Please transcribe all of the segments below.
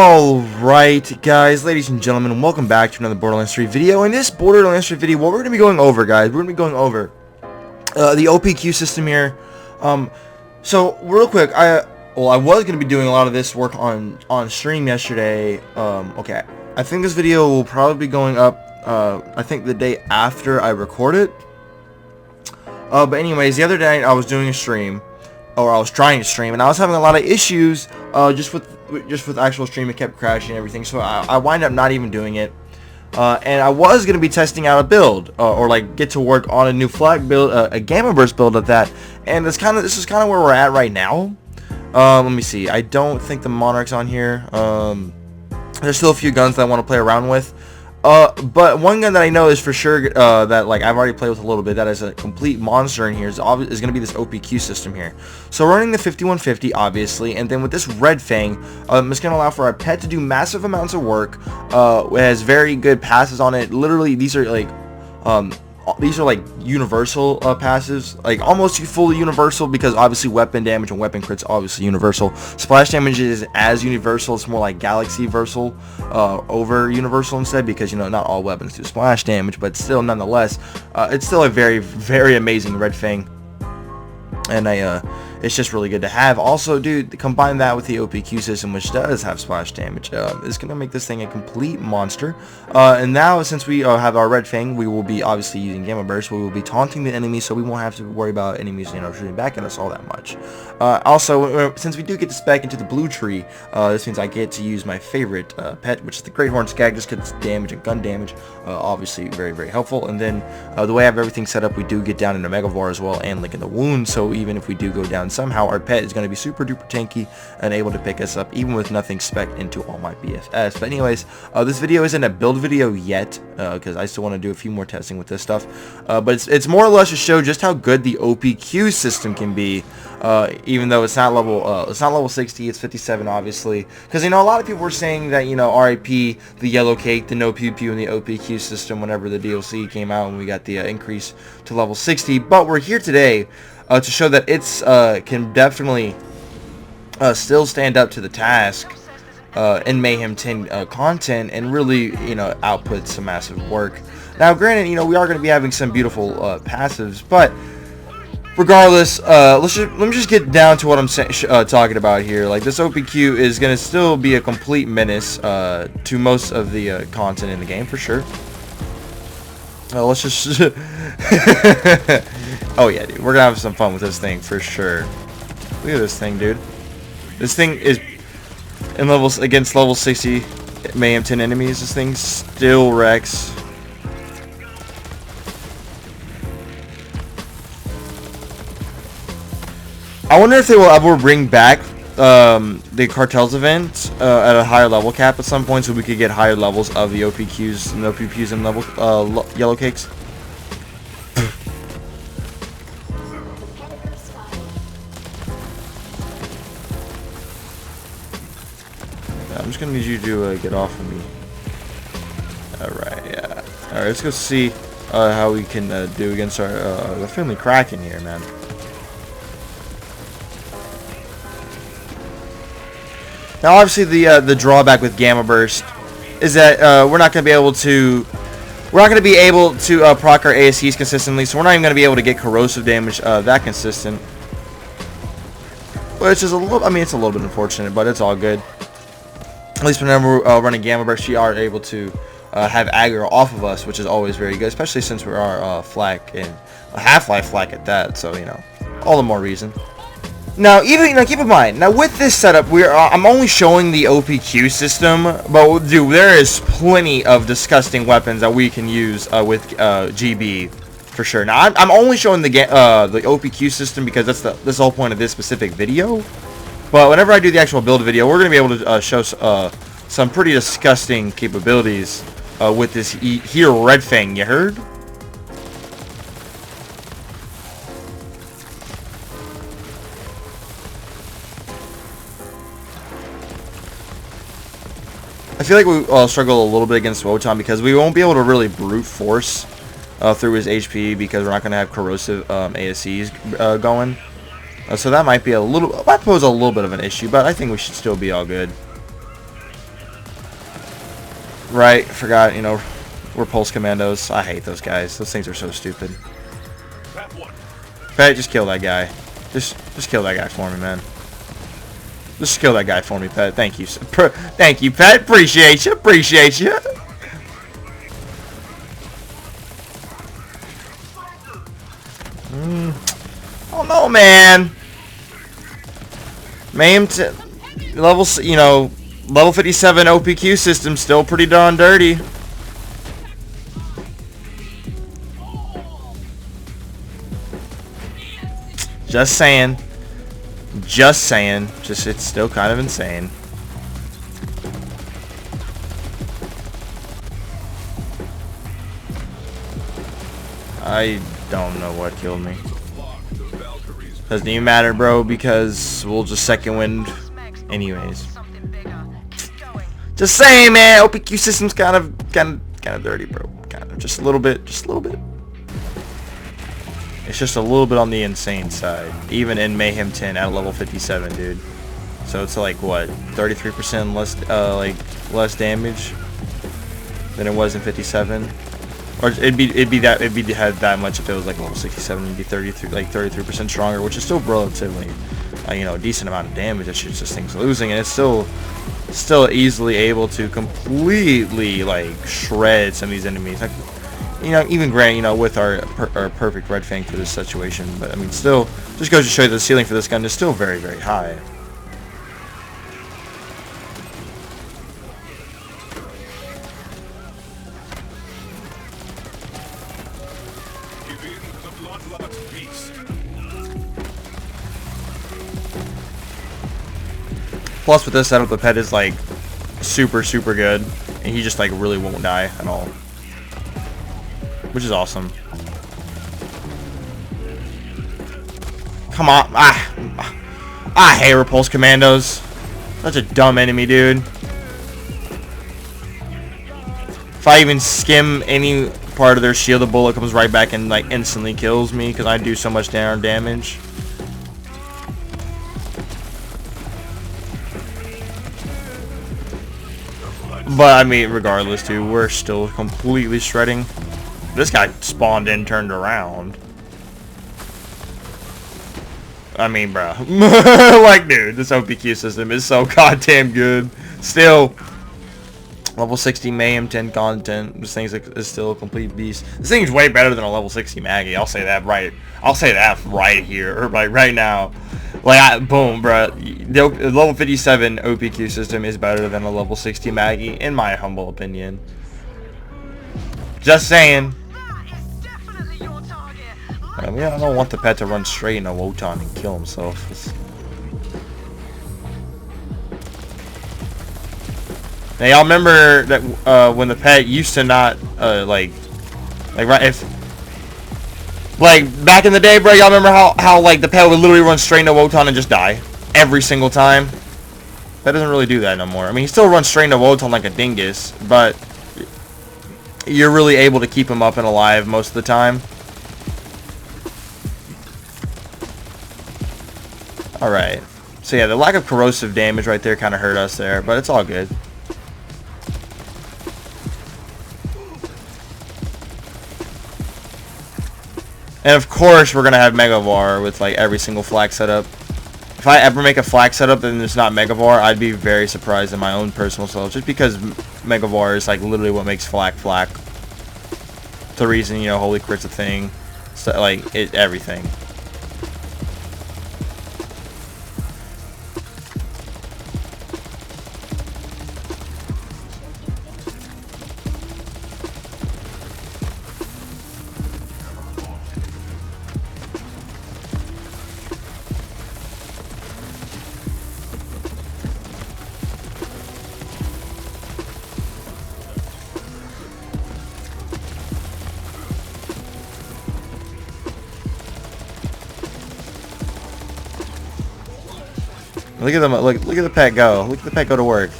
Alright guys, ladies and gentlemen, welcome back to another Borderlands 3 video. In this Borderlands 3 video, what we're going to be going over, guys, we're going to be going over the OPQ system here. So real quick, I was going to be doing a lot of this work on stream yesterday. Okay, I think this video will probably be going up, I think the day after I record it. But anyways, the other day I was doing a stream, or I was trying to stream, and I was having a lot of issues just with actual stream. It kept crashing and everything, so I wind up not even doing it. And I was going to be testing out a build, or like get to work on a new Flak build, a Gamma Burst build at that. And this is kind of where we're at right now. Let me see. I don't think the Monarch's on here. There's still a few guns that I want to play around with. But one gun that I know is for sure that like I've already played with a little bit, that is a complete monster in here, is going to be this OPQ system here. So running the 5150 obviously, and then with this Red Fang, it's going to allow for our pet to do massive amounts of work. It has very good passes on it. Literally these are like universal passives, like almost fully universal, because obviously weapon damage and weapon crits obviously universal. Splash damage is as universal, it's more like galaxy versal over universal instead, because you know not all weapons do splash damage, but still nonetheless it's still a very, very amazing Red Fang, and it's just really good to have. Also, dude, combine that with the OPQ system, which does have splash damage. It's going to make this thing a complete monster. And now, since we have our Red Fang, we will be obviously using Gamma Burst. We will be taunting the enemies, so we won't have to worry about enemies, you know, shooting back at us all that much. Also, since we do get to spec into the blue tree, this means I get to use my favorite pet, which is the Great Horn Skag, just because it's damage and gun damage. Obviously, very, very helpful. And then, the way I have everything set up, we do get down into Megavore as well, and Link in the Wound, so even if we do go down somehow, our pet is going to be super duper tanky and able to pick us up even with nothing spec into all my BFS. But anyways, this video isn't a build video yet, because I still want to do a few more testing with this stuff, but it's more or less to show just how good the OPQ system can be, even though it's not level 60, it's 57 obviously, because you know a lot of people were saying that, you know, RIP the yellow cake, the no pew pew in the OPQ system whenever the DLC came out and we got the increase to level 60, but we're here today to show that it's can definitely still stand up to the task in Mayhem 10 content, and really, you know, output some massive work. Now granted, you know, we are going to be having some beautiful passives, but regardless, let me just get down to what I'm talking about here. Like, this OPQ is going to still be a complete menace to most of the content in the game, for sure. Let's just oh yeah, dude, we're gonna have some fun with this thing for sure. Look at this thing, dude. This thing is in levels against level 60 Mayhem 10 enemies. This thing still wrecks. I wonder if they will ever bring back the Cartels event at a higher level cap at some point, so we could get higher levels of the OPQs and OPQs and level yellow cakes. I'm just gonna need you to get off of me. Alright, yeah. Alright, let's go see how we can do against our the friendly Kraken here, man. Now, obviously, the drawback with Gamma Burst is that we're not going to be able to proc our ASCs consistently, so we're not even going to be able to get corrosive damage that consistent. Which is a little, I mean, it's a little bit unfortunate, but it's all good. At least whenever we're running Gamma Burst, we are able to have aggro off of us, which is always very good, especially since we are Flak and a Half-Life Flak at that. So, you know, all the more reason. Now, keep in mind, now with this setup, I'm only showing the OPQ system, but dude, there is plenty of disgusting weapons that we can use with GB for sure. Now, I'm only showing the OPQ system because that's the whole point of this specific video. But whenever I do the actual build video, we're gonna be able to show some pretty disgusting capabilities with this here Red Fang. You heard? I feel like we struggle a little bit against Wotan because we won't be able to really brute force through his HP because we're not going to have corrosive ASCs going. So that might pose a little bit of an issue, but I think we should still be all good. Right, forgot, you know, we're Pulse Commandos. I hate those guys. Those things are so stupid. Pet, just kill that guy. Just kill that guy for me, man. Just kill that guy for me, Pet. Thank you. Thank you, Pet. Appreciate you. Appreciate you. Oh no, man. MAYHEM level, you know, level 57 OPQ system still pretty darn dirty. Just saying. Just saying. Just, it's still kind of insane. I don't know what killed me. Doesn't even matter, bro, because we'll just second wind anyways. Just saying, man. OPQ system's kind of dirty, bro. Kind of, just a little bit. Just a little bit. It's just a little bit on the insane side, even in MAYHEM 10 at level 57, dude. So it's like what, 33% less, like less damage than it was in 57, or it'd be had that much if it was like level 67. It'd be 33, like 33% stronger, which is still relatively, you know, a decent amount of damage that shit just thing's losing, and it's still easily able to completely like shred some of these enemies. Like, you know, even granted, you know, with our perfect red fang for this situation, but I mean, still, just goes to show you the ceiling for this gun is still very, very high. Plus, with this setup, the pet is like super, super good, and he just like really won't die at all, which is awesome. Come on. I hate Repulse Commandos. Such a dumb enemy, dude. If I even skim any part of their shield, the bullet comes right back and like instantly kills me because I do so much damage. But I mean, regardless, dude, we're still completely shredding. This guy spawned in, turned around. I mean, bro. Like, dude, this OPQ system is so goddamn good. Still, level 60 MAYHEM 10 content. This thing is still a complete beast. This thing's way better than a level 60 Maggie. I'll say that right. I'll say that right here, or like right now. Like, boom, bro. The level 57 OPQ system is better than a level 60 Maggie, in my humble opinion. Just saying. I mean, I don't want the pet to run straight into Wotan and kill himself. Now, y'all remember that when the pet used to not like right, if like back in the day, bro. Y'all remember how like the pet would literally run straight into Wotan and just die every single time? That doesn't really do that no more. I mean, he still runs straight into Wotan like a dingus, but you're really able to keep him up and alive most of the time. Alright. So yeah, the lack of corrosive damage right there kind of hurt us there, but it's all good. And of course we're going to have Megavar with like every single flak setup. If I ever make a flak setup and there's not Megavar, I'd be very surprised in my own personal self, just because Megavar is like literally what makes flak. The reason, you know, Holy Crit's a thing. So, like, everything. Look at them. Look at the pet go. Look at the pet go to work.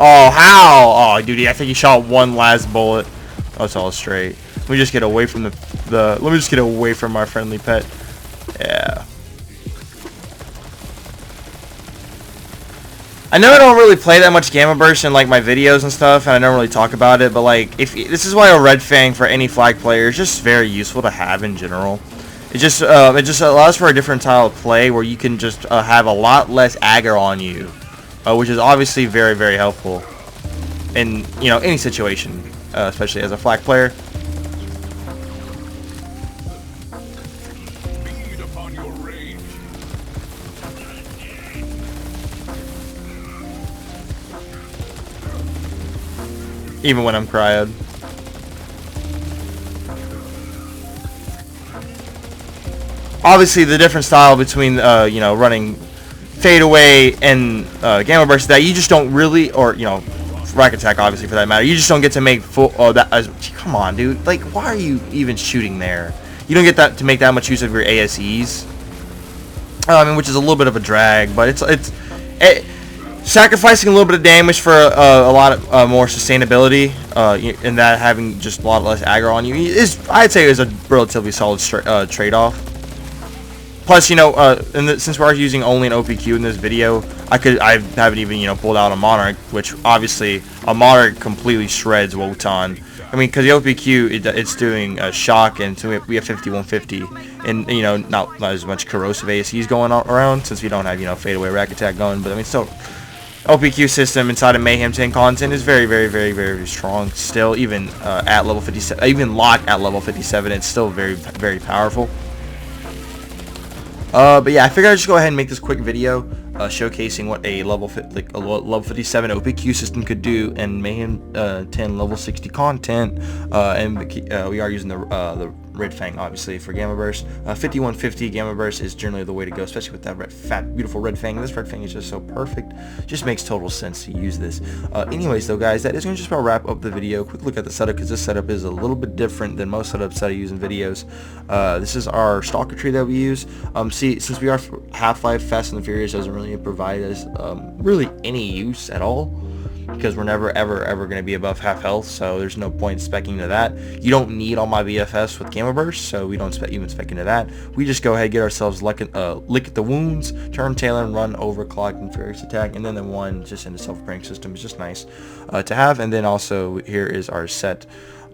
Oh, how? Oh, dude, I think he shot one last bullet. Oh, it's all straight. Let me just get away from let me just get away from our friendly pet. Yeah. I know I don't really play that much Gamma Burst in like my videos and stuff, and I don't really talk about it, but like, this is why a Red Fang for any flag player is just very useful to have in general. It just allows for a different style of play where you can just have a lot less aggro on you, which is obviously very, very helpful in, you know, any situation, especially as a flag player. Even when I'm cryoed. Obviously, the different style between, you know, running fade away and Gamma Burst, that you just don't really, or, you know, Rack Attack, obviously, for that matter, you just don't get to make full, come on, dude. Like, why are you even shooting there? You don't get to make that much use of your ASEs. I mean, which is a little bit of a drag, but it's sacrificing a little bit of damage for a lot of more sustainability, and that having just a lot less aggro on you is, I'd say, is a relatively solid trade-off. Plus, you know, since we're using only an OPQ in this video, I haven't even, you know, pulled out a Monarch, which obviously a Monarch completely shreds Wotan. I mean, because the OPQ, it's doing shock, and so we have 5150, and, you know, not as much corrosive ASEs going around, since we don't have, you know, fade away rack attack going, but I mean, still, OPQ system inside of Mayhem 10 content is very, very, very, very strong. Still, even at level 57, even locked at level 57, it's still very, very powerful. But yeah, I figured I'd just go ahead and make this quick video showcasing what a level 57 OPQ system could do in Mayhem 10 level 60 content, and we are using the Red Fang, obviously, for Gamma Burst. 5150 Gamma Burst is generally the way to go, especially with that fat, beautiful Red Fang. This Red Fang is just so perfect. Just makes total sense to use this. Anyways, though, guys, that is going to just about wrap up the video. Quick look at the setup, because this setup is a little bit different than most setups that I use in videos. This is our Stalker tree that we use. See, since we are Half-Life, Fast and the Furious doesn't really provide us really any use at all, because we're never ever going to be above half health, so there's no point specking to that. You don't need all my BFS with Gamma Burst, so we don't even spec into that. We just go ahead, get ourselves lick at the wounds, turn tail and run overclock and furious attack, and then the one just in the self-repairing system is just nice to have. And then also here is our set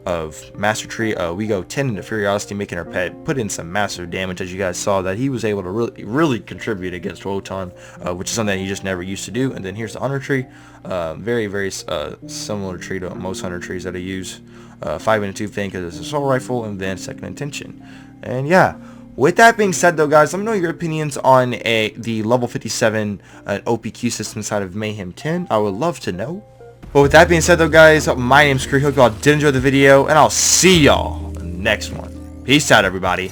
of Master Tree. We go 10 into Furiosity, making our pet put in some massive damage, as you guys saw that he was able to really contribute against Wotan, which is something he just never used to do. And then here's the Hunter Tree, very similar tree to most Hunter trees that I use. 5 into 2 thing, because it's assault rifle, and then second intention. And yeah, with that being said, though, guys, let me know your opinions on the level 57 OPQ system inside of Mayhem 10. I would love to know. But with that being said, though, guys, my name's Kree. Hope y'all did enjoy the video, and I'll see y'all in the next one. Peace out, everybody.